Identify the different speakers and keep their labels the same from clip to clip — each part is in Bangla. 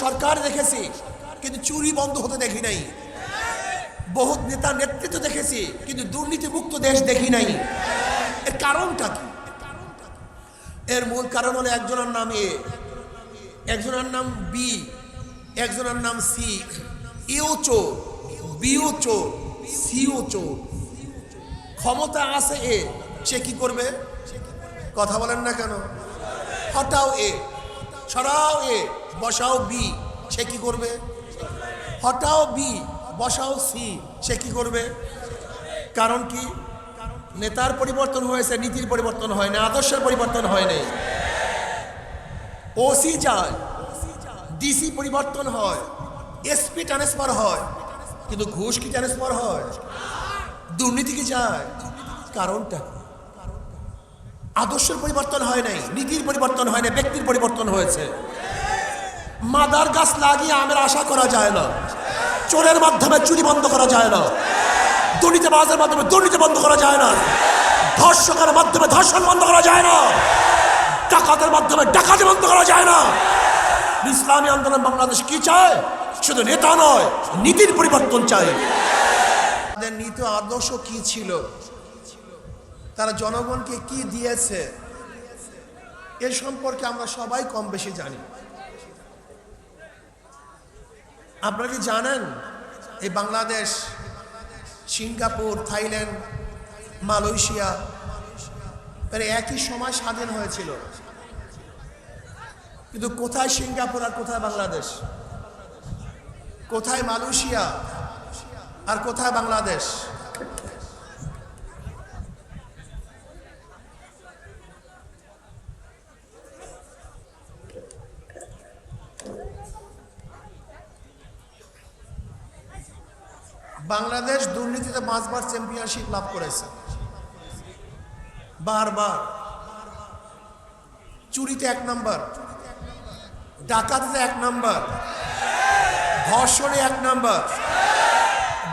Speaker 1: সরকার দেখেছি, কিন্তু চুরি বন্ধ হতে দেখি নাই। বহুত নেতা নেতৃত্ব দেখেছি, কিন্তু দুর্নীতিমুক্ত দেশ দেখি নাই। এর কারণটা কি? এর মূল কারণ হলো একজনের নাম এ, একজনের নাম বি, একজনের নাম সি। এও চোর, বিও চোর, সিও চোর। ক্ষমতা আছে এ, সে কি করবে? কথা বলেন না কেন? হটাও এ, সরাও এ, বসাও বি, সে কি করবে? হটাও বি, বসাও সি, সে কি করবে? কারণ কি? নেতার পরিবর্তন হয়েছে, নীতির পরিবর্তন হয় না, আদর্শের পরিবর্তন হয় নাই। ওসি যায়, ডিসি পরিবর্তন হয়, এসপি ট্রান্সফার হয়, কিন্তু ঘুষ কি ট্রান্সফার হয়? দুর্নীতি কি যায়? কারণটা আদর্শের পরিবর্তন হয় নাই, নীতির পরিবর্তন হয় না, ব্যক্তির পরিবর্তন হয়েছে। মাদার গাছ লাগিয়ে আমের আশা করা যায় না। চোরের মাধ্যমে চুরি বন্ধ করা যায় না, দুর্নীতিবাজের মাধ্যমে দুর্নীতি বন্ধ করা যায় না, ধর্ষকের মাধ্যমে ধর্ষণ বন্ধ করা যায় না, ডাকাতের মাধ্যমে ডাকাতি বন্ধ করা যায় না। ইসলামী আন্দোলন বাংলাদেশ কি চায়? শুধু নেতা নয়, নীতির পরিবর্তন চায়। তাদের নীতি আদর্শ কি ছিল, তারা জনগণকে কি দিয়েছে, এ সম্পর্কে আমরা সবাই কম বেশি জানি। আপনারা কি জানেন এই বাংলাদেশ, সিঙ্গাপুর, থাইল্যান্ড, মালয়েশিয়া এর একই সময় স্বাধীন হয়েছিল, কিন্তু কোথায় সিঙ্গাপুর আর কোথায় বাংলাদেশ? কোথায় মালয়েশিয়া আর কোথায় বাংলাদেশ? বাংলাদেশ দুর্নীতিতে 5 বার চ্যাম্পিয়নশিপ লাভ করেছে, বারবার। চুরিতে 1 নম্বর, ডাকাতিতে 1 নম্বর, ধর্ষণে 1 নম্বর,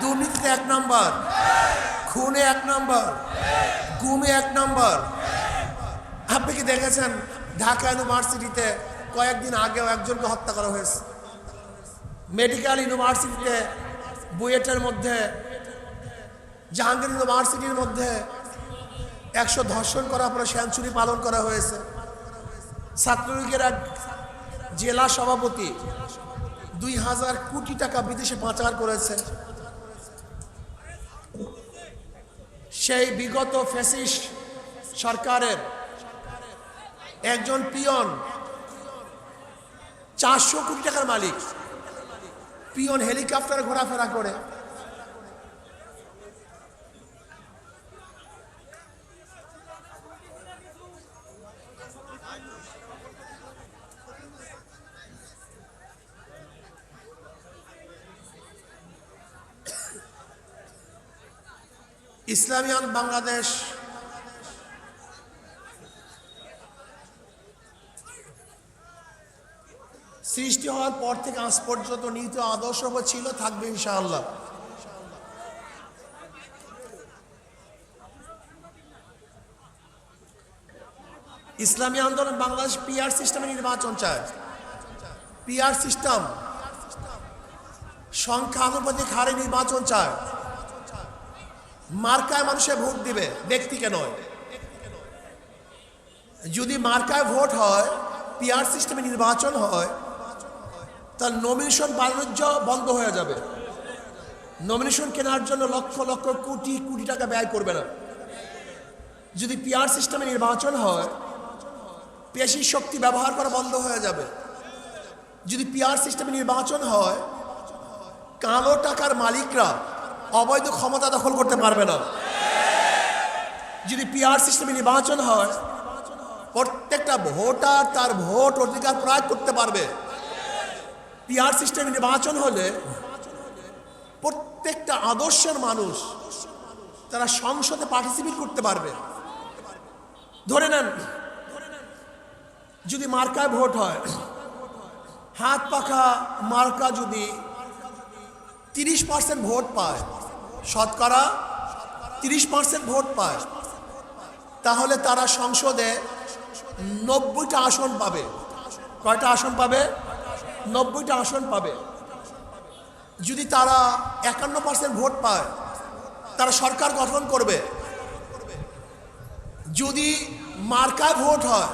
Speaker 1: দুর্নীতিতে 1 নম্বর, খুনে 1 নম্বর, গুমে 1 নম্বর। আপনি কি দেখেছেন ঢাকা ইউনিভার্সিটিতে কয়েকদিন আগেও একজনকে হত্যা করা হয়েছে? মেডিকেল ইউনিভার্সিটিতে, বুয়েটের মধ্যে, জাহাঙ্গীর ইউনিভার্সিটির মধ্যে 100 ধর্ষণ করার পরে সেঞ্চুরি পালন করা হয়েছে। ছাত্রলীগের এক জেলা সভাপতি 2000 কোটি টাকা বিদেশে পাচার করেছে। সেই বিগত ফ্যাসিস্ট সরকারের একজন পিয়ন 400 কোটি টাকার মালিক। পিয়ন হেলিকপ্টারে ঘোরাফেরা করে। ইসলামী বাংলাদেশ সৃষ্টি হওয়ার পর থেকে আজ পর্যন্ত নীতি আদর্শ ছিল, থাকবে ইনশাআল্লাহ। ইসলামী আন্দোলন বাংলাদেশ পিআর সিস্টেমে নির্বাচন চায়। পিআর সিস্টেম, সংখ্যানুপাতিক হারে নির্বাচন চায়। মার্কায় মানুষে ভোট দিবে, ব্যক্তিকে নয়। যদি মার্কায় ভোট হয়, পিআর সিস্টেমে নির্বাচন হয়, তার নমিনেশন বাণিজ্য বন্ধ হয়ে যাবে। নমিনেশন কেনার জন্য লক্ষ লক্ষ কোটি কোটি টাকা ব্যয় করবে না। যদি পিআর সিস্টেমে নির্বাচন হয়, পেশি শক্তি ব্যবহার করা বন্ধ হয়ে যাবে। যদি পিআর সিস্টেমে নির্বাচন হয়, কালো টাকার মালিকরা অবৈধ ক্ষমতা দখল করতে পারবে না। যদি পিআর সিস্টেমে নির্বাচন হয়, প্রত্যেকটা ভোটার তার ভোট অধিকার প্রয়োগ করতে পারবে। পিআর সিস্টেমে নির্বাচন হলে প্রত্যেকটা আদর্শের মানুষ তারা সংসদে পার্টিসিপেট করতে পারবে। ধরে নেন যদি মার্কায় ভোট হয়, হাত পাখা মার্কা যদি 30% ভোট পায়, শতকরা 30% ভোট পায়, তাহলে তারা সংসদে 90টা আসন পাবে। কয়টা আসন পাবে? 90টা আসন পাবে। যদি তারা 51% ভোট পায় তারা সরকার গঠন করবে। যদি মার্কায় ভোট হয়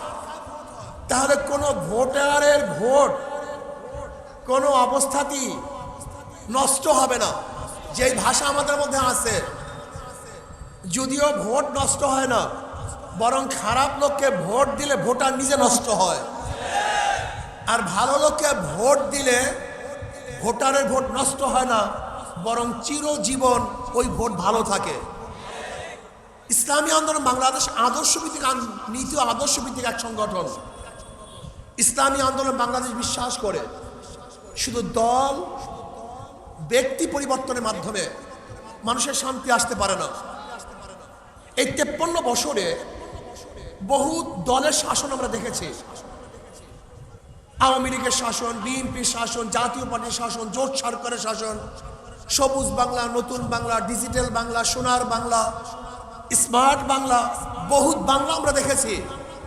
Speaker 1: তাহলে কোনো ভোটারের ভোট কোনো অবস্থাতেই নষ্ট হবে না। যেই ভাষা আমাদের মধ্যে আছে, যদিও ভোট নষ্ট হয় না, বরং খারাপ লোককে ভোট দিলে ভোটার নিজে নষ্ট হয়, আর ভালো লোককে ভোট দিলে ভোটারের ভোট নষ্ট হয় না, বরং চিরজীবন ওই ভোট ভালো থাকে। ইসলামী আন্দোলন বাংলাদেশ আদর্শভিত্তিক নীতি ও আদর্শভিত্তিক এক সংগঠন। ইসলামী আন্দোলন বাংলাদেশ বিশ্বাস করে শুধু দল ব্যক্তি পরিবর্তনের মাধ্যমে মানুষের শান্তি আসতে পারে না। এই 53 বছরে বহু দলের শাসন আমরা দেখেছি। আওয়ামী লীগের শাসন, বিএনপির শাসন, জাতীয় পার্টির শাসন, জোট সরকারের শাসন, সবুজ বাংলা, নতুন বাংলা, ডিজিটাল বাংলা, সোনার বাংলা, স্মার্ট বাংলা, বহুত বাংলা আমরা দেখেছি,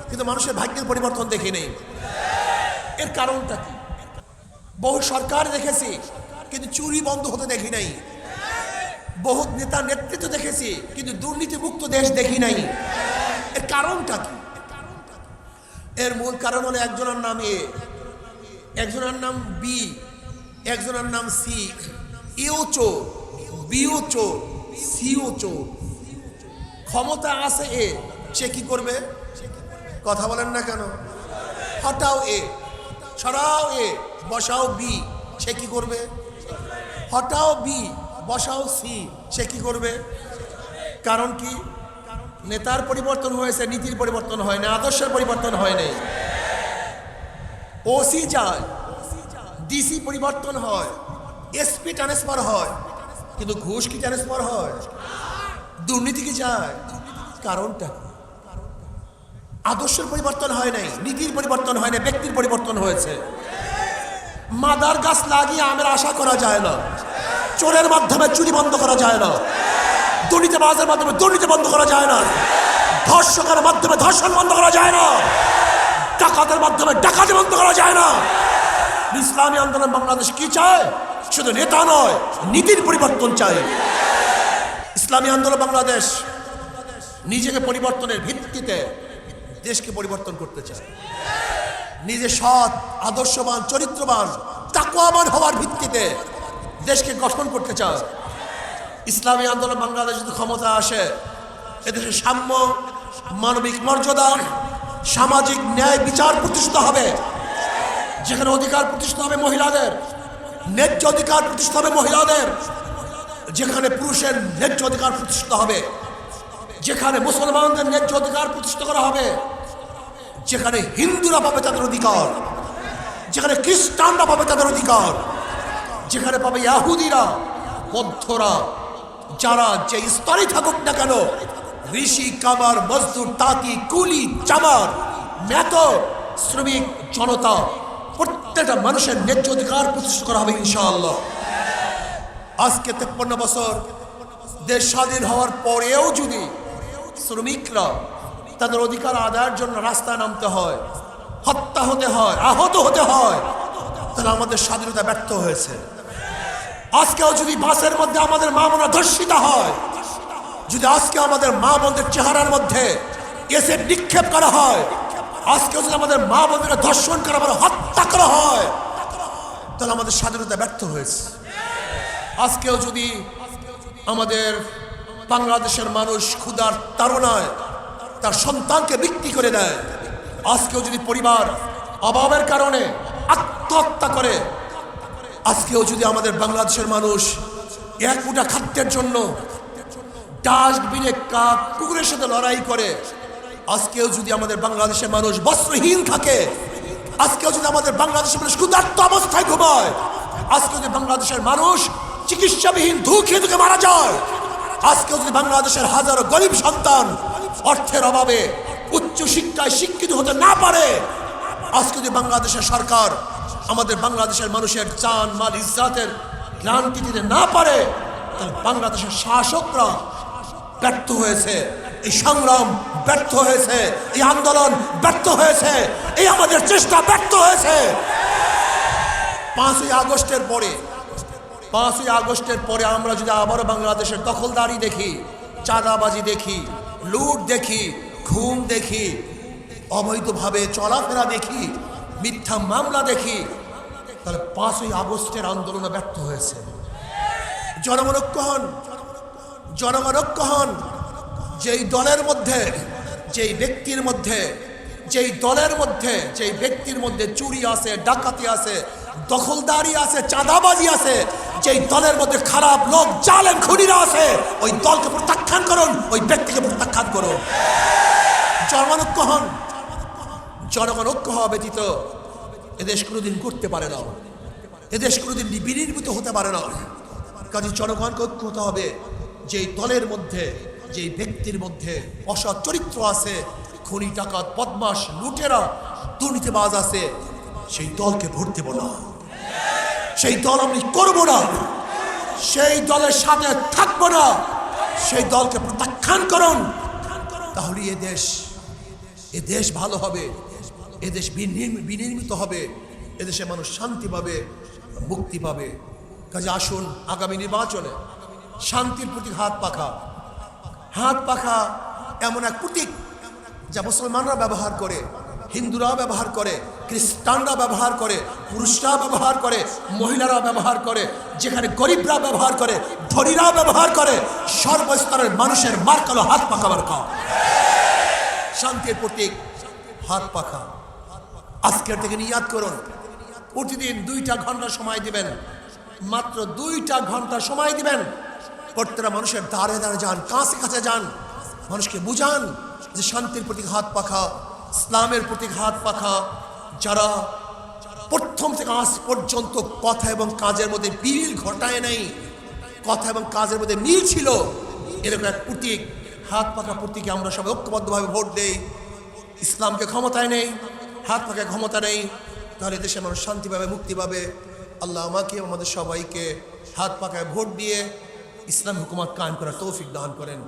Speaker 1: কিন্তু মানুষের ভাগ্যের পরিবর্তন দেখি নেই। এর কারণটা কি? বহু সরকার দেখেছি কিন্তু চুরি বন্ধ হতে দেখি নাই। বহুত নেতা নেতৃত্ব দেখেছি কিন্তু দুর্নীতিমুক্ত দেশ দেখি নাই। এর কারণটা কি? এর মূল কারণ হলো একজনের নাম এ, একজনের নাম বি, একজনের নাম সি। এও চোর, বিও চোর, সিও চোর। ক্ষমতা আছে এ, সে কি করবে? কথা বলেন না কেন? হটাও এ, সরাও এ, বসাও বি, সে কি করবে? হটাও বি, বসাও সি, সে কি করবে? কারণ কি? নেতার পরিবর্তন হয়েছে, নীতির পরিবর্তন হয় না, আদর্শের পরিবর্তন হয় নাই। ওসি যায়, ডিসি পরিবর্তন হয়, এসপি ট্রান্সফার হয়, কিন্তু ঘুষ কি ট্রান্সফার হয়? দুর্নীতি কি যায়? কারণটা আদর্শের পরিবর্তন হয় নাই, নীতির পরিবর্তন হয় না, ব্যক্তির পরিবর্তন হয়েছে। মাদার গাছ লাগিয়ে আমের আশা করা যায় না। চোরের মাধ্যমে চুরি বন্ধ করা যায় না, দুর্নীতিবাজের মাধ্যমে দুর্নীতি বন্ধ করা যায় না, ধর্ষকের মাধ্যমে ধর্ষণ বন্ধ করা যায় না, ডাকাতের মাধ্যমে ডাকাতি বন্ধ করা যায় না। ইসলামী আন্দোলন বাংলাদেশ কি চায়? শুধু নেতা নয়, নীতির পরিবর্তন চায়। ইসলামী আন্দোলন বাংলাদেশ নিজেকে পরিবর্তনের ভিত্তিতে দেশকে পরিবর্তন করতে চায়। নিজে সৎ, আদর্শবান, চরিত্রবান, তাকওয়াবান হওয়ার ভিত্তিতে দেশকে গঠন করতে চায়। ইসলামী আন্দোলন বাংলাদেশ যদি ক্ষমতা আসে, এদেশে সাম্য, মানবিক মর্যাদা, সামাজিক ন্যায় বিচার প্রতিষ্ঠিত হবে। যেখানে অধিকার প্রতিষ্ঠিত হবে মহিলাদের, ন্যায্য অধিকার প্রতিষ্ঠিত হবে মহিলাদের, যেখানে পুরুষের ন্যায্য অধিকার প্রতিষ্ঠিত হবে, যেখানে মুসলমানদের ন্যায্য অধিকার প্রতিষ্ঠিত করা হবে, যেখানে হিন্দুরা পাবে তাদের অধিকার, যেখানে খ্রিস্টানরা পাবে তাদের অধিকার, যেখানে পাবে ইহুদিরা, বৌদ্ধরা, যারা যে স্তরে থাকুক না কেন, ঋষি, কামার, মজদুর, তাঁতি, কুলি, চামার, মেতো, শ্রমিক, জনতা, প্রত্যেকটা মানুষের ন্যায্য অধিকার প্রতিষ্ঠা করা হবে ইনশাআল্লাহ। আজকে 53 বছর দেশ স্বাধীন হওয়ার পরেও যদি শ্রমিকরা তাদের অধিকার আদায়ের জন্য রাস্তায় নামতে হয়, হত্যা হতে হয়, আহত হতে হয়, তাহলে আমাদের স্বাধীনতা ব্যর্থ হয়েছে। আজকেও যদি বাসের মধ্যে আমাদের মা বোনেরা ধর্ষিত হয়, যদি আজকে আমাদের মা বোনদের চেহারার মধ্যে এসিড নিক্ষেপ করা হয়, আজকেও যদি আমাদের মা বোনেরা ধর্ষণ করা, হত্যা করা হয়, তাহলে আমাদের স্বাধীনতা ব্যর্থ হয়েছে। আজকেও যদি আমাদের বাংলাদেশের মানুষ ক্ষুধার তাড়নায় তার সন্তানকে বিক্রি করে দেয়, আজকেও যদি পরিবার অভাবের কারণে আত্মহত্যা করে, আজকেও যদি আমাদের বাংলাদেশের মানুষ এক মুঠা খাদ্যের জন্য ডাস্টবিনে কুকুরের সাথে লড়াই করে, আজকেও যদি আমাদের বাংলাদেশের মানুষ বস্ত্রহীন থাকে, আজকেও যদি আমাদের বাংলাদেশের মানুষ ক্ষুধার্ত অবস্থায় ঘুমায়, আজকে যদি বাংলাদেশের মানুষ চিকিৎসাবিহীন খেয়ে ধুকে মারা যায়, আজকেও যদি বাংলাদেশের হাজারো গরিব সন্তান অর্থের অভাবে উচ্চ শিক্ষায় শিক্ষিত হতে না পারে, আজকে যদি বাংলাদেশের সরকার আমাদের বাংলাদেশের মানুষের জান, মাল, ইজ্জতের গ্যারান্টি দিতে না পারে, তাহলে বাংলাদেশের শাসকরা ব্যর্থ হয়েছে, এই সংগ্রাম ব্যর্থ হয়েছে, এই আন্দোলন ব্যর্থ হয়েছে, এই আমাদের চেষ্টা ব্যর্থ হয়েছে। পাঁচই আগস্টের পরে আমরা যদি আবারও বাংলাদেশের দখলদারি দেখি, চাঁদাবাজি দেখি, লুট দেখি, খুন দেখি, অবৈধভাবে চলাফেরা দেখি, মিথ্যা মামলা দেখি, তাহলে 5ই আগস্টের আন্দোলনে ব্যর্থ হয়েছে। জনগণ ঐক্য হন। যেই দলের মধ্যে, যেই ব্যক্তির মধ্যে চুরি আছে, ডাকাতি আছে, দখলদারি আছে, চাঁদাবাজি আছে, যেই দলের মধ্যে খারাপ লোক, জালেম খুনিরা আছে, ওই দলকে প্রত্যাখ্যান করুন, ওই ব্যক্তিকে প্রত্যাখ্যান করুন। জনগণ ঐক্য হওয়া ব্যতীত এদেশ কোনোদিন করতে পারে না, এদেশ কোনোদিন বিনির্মিত হতে পারে না। কাজে জনগণকে ঐক্য হতে হবে। যেই দলের মধ্যে, যেই ব্যক্তির মধ্যে অসৎ চরিত্র আছে, খুনি, ডাকাত, বদমাশ, লুটেরা, দুর্নীতিবাজ আছে, সেই দলকে ভোট দেব না, সেই দল আমি করব না, সেই দলের সাথে থাকবো না, সেই দলকে প্রত্যাখ্যান করুন। তাহলে এ দেশ ভালো হবে, এদেশ বিনির্মিত হবে, এদেশে মানুষ শান্তি পাবে, মুক্তি পাবে। কাজে আসুন আগামী নির্বাচনে শান্তির প্রতীক হাত পাখা এমন এক প্রতীক যা মুসলমানরা ব্যবহার করে, হিন্দুরা ব্যবহার করে, খ্রিস্টানরা ব্যবহার করে, পুরুষরা ব্যবহার করে, মহিলারা ব্যবহার করে, যেখানে গরিবরা ব্যবহার করে, ধনীরা ব্যবহার করে, সর্বস্তরের মানুষের মার্কালো হাত পাখা মার্কা। শান্তির প্রতীক হাত পাখা। আজকের থেকে নিয়াত করুন, প্রতিদিন 2টা ঘন্টা সময় দিবেন, মাত্র 2টা ঘন্টা সময় দিবেন। প্রত্যেকটা মানুষের দ্বারে যান, কাছে যান, মানুষকে বুঝান যে শান্তির প্রতীক হাত পাখা, ইসলামের প্রতীক হাত পাখা। যারা প্রথম থেকে আজ পর্যন্ত কথা এবং কাজের মধ্যে মিল ঘটায় নাই, কথা এবং কাজের মধ্যে মিল ছিল, এরকম এক প্রতীক হাত পাখা প্রতীকে আমরা সবাই ঐক্যবদ্ধভাবে ভোট দেই। ইসলামকে ক্ষমতায় নেই, হাত পাখায় ক্ষমতা নেই, তাহলে দেশের মানুষ শান্তি পাবে, মুক্তি পাবে। আল্লাহ আমাকে আমাদের সবাইকে হাত পাখায় ভোট দিয়ে ইসলাম হুকুমত কায়েম করার তৌফিক দান করেন।